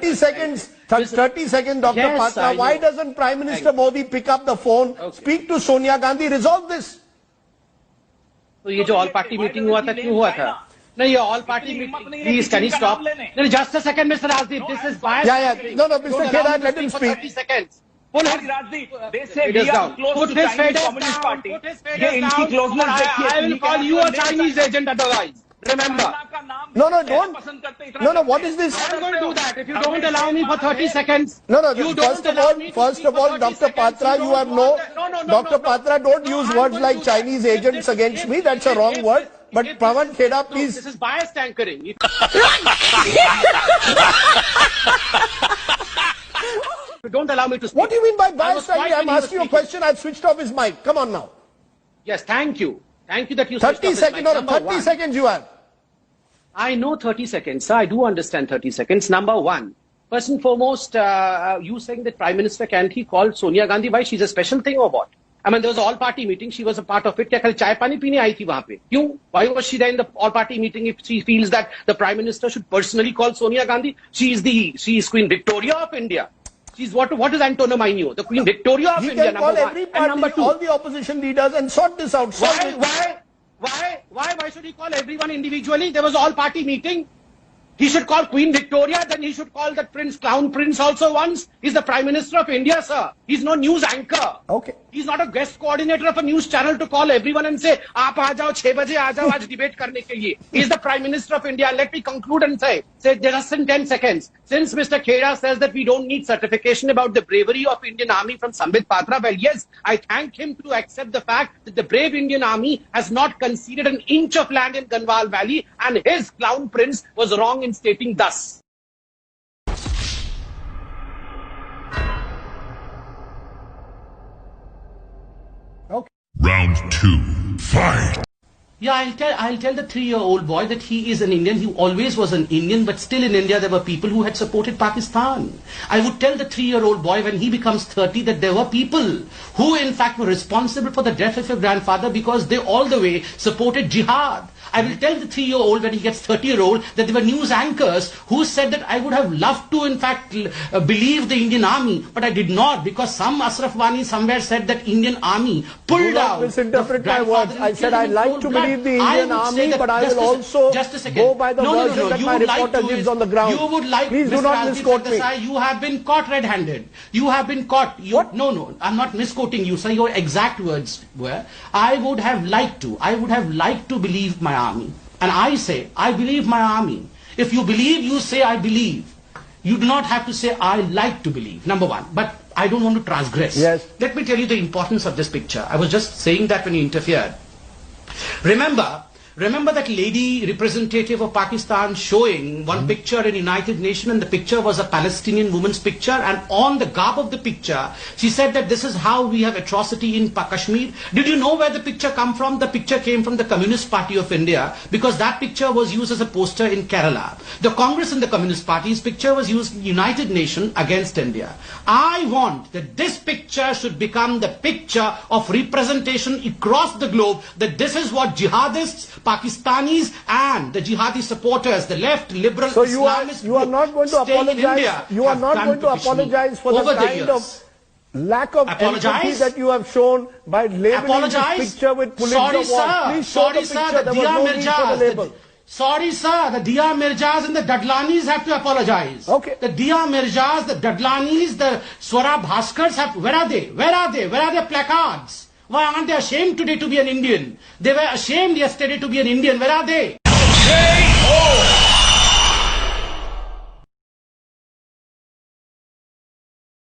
30 seconds, 30 seconds, Dr. Yes, Patra. Why doesn't Prime Minister Modi pick up the phone, speak to Sonia Gandhi, resolve this? तो ये जो all party meeting हुआ था क्यों हुआ था? नहीं, ये all party meeting, please can you stop? नहीं, just a second mister Rajdeep, this is by. No, Mr. Khera, let him speak. 30 seconds. Pull his Rajdeep. They say we are close to Chinese Communist Party. ये इनकी closeness देखिए. I will call you a Chinese agent otherwise. Remember. No, don't. No, what is this? I'm going to do that if you don't allow me for 30 seconds. No, first of all, Dr. Patra, you have no. Dr. Patra, don't use words like Chinese agents against me. That's a wrong word. But Pawan Khera, please. This is biased anchoring. You don't allow me to speak. What do you mean by biased anchoring? I'm asking you a question. I've switched off his mic. Come on now. Yes, thank you. Thank you that you 30 seconds, no, 30 seconds you have. I know 30 seconds, sir. I do understand 30 seconds. Number one, first and foremost, you saying that Prime Minister, can't he call Sonia Gandhi? Why? She's a special thing or what? I mean, there was an all-party meeting. She was a part of it. क्या खाली चाय पानी पीने आई थी वहाँ पे? क्यों? Why was she there in the all-party meeting if she feels that the Prime Minister should personally call Sonia Gandhi? She is Queen Victoria of India. She's what is Antonio Mainio? The Queen Victoria of India. He can call every party, all the opposition leaders, and sort this out. Why should he call everyone individually? There was all-party meeting. He should call Queen Victoria, then he should call that Crown Prince also once. He's the Prime Minister of India, sir. He's no news anchor. Okay. He's not a guest coordinator of a news channel to call everyone and say, "Aap aa jao, 6 baje aa jao, aaj debate karne ke liye." He's the Prime Minister of India. Let me conclude and say just in 10 seconds. Since Mr. Khera says that we don't need certification about the bravery of Indian Army from Sambit Patra, well, yes, I thank him to accept the fact that the brave Indian Army has not conceded an inch of land in Ganwal Valley, and his Crown Prince was wrong in stating thus. Round 2, fight! Yeah, I'll tell the 3-year-old boy that he is an Indian. He always was an Indian, but still in India there were people who had supported Pakistan. I would tell the 3-year-old boy when he becomes 30 that there were people who in fact were responsible for the death of your grandfather because they all the way supported jihad. I will tell the 3-year-old when he gets 30-year-old that there were news anchors who said that I would have loved to in fact believe the Indian army, but I did not because some Ashraf Wani somewhere said that Indian army pulled out. Misinterpret my words. I said I like to believe the Indian army, but I will also go by the version that my reporter gives on the ground. You would like, please do not misquote me. You have been caught red-handed. You have been caught. What? No, I'm not misquoting you, sir. Your exact words were, I would have liked to believe my army. And I say, I believe my army. If you believe, you say, I believe. You do not have to say, I like to believe, number one. But I don't want to transgress. Yes. Let me tell you the importance of this picture. I was just saying that when you interfered. Remember that lady representative of Pakistan showing one picture in United Nations, and the picture was a Palestinian woman's picture, and on the garb of the picture she said that this is how we have atrocity in Kashmir. Did you know where the picture come from? The picture came from the Communist Party of India because that picture was used as a poster in Kerala. The Congress and the Communist Party's picture was used in United Nations against India. I want that this picture should become the picture of representation across the globe, that this is what jihadists, Pakistanis and the jihadi supporters, the left, liberal, so Islamists, you are not going to apologize. You are not going to apologize for the kind of lack of empathy that you have shown by labeling this picture with Pulitzer Award. Please show the picture. There was no need for the label. Sorry, sir, the Dia Mirzas and the Dadlanis have to apologize. Okay. The Dia Mirzas, the Dadlanis, the Swara Bhaskars have, where are they? Where are they? Where are their placards? Why aren't they ashamed today to be an Indian? They were ashamed yesterday to be an Indian. Where are they? K.O.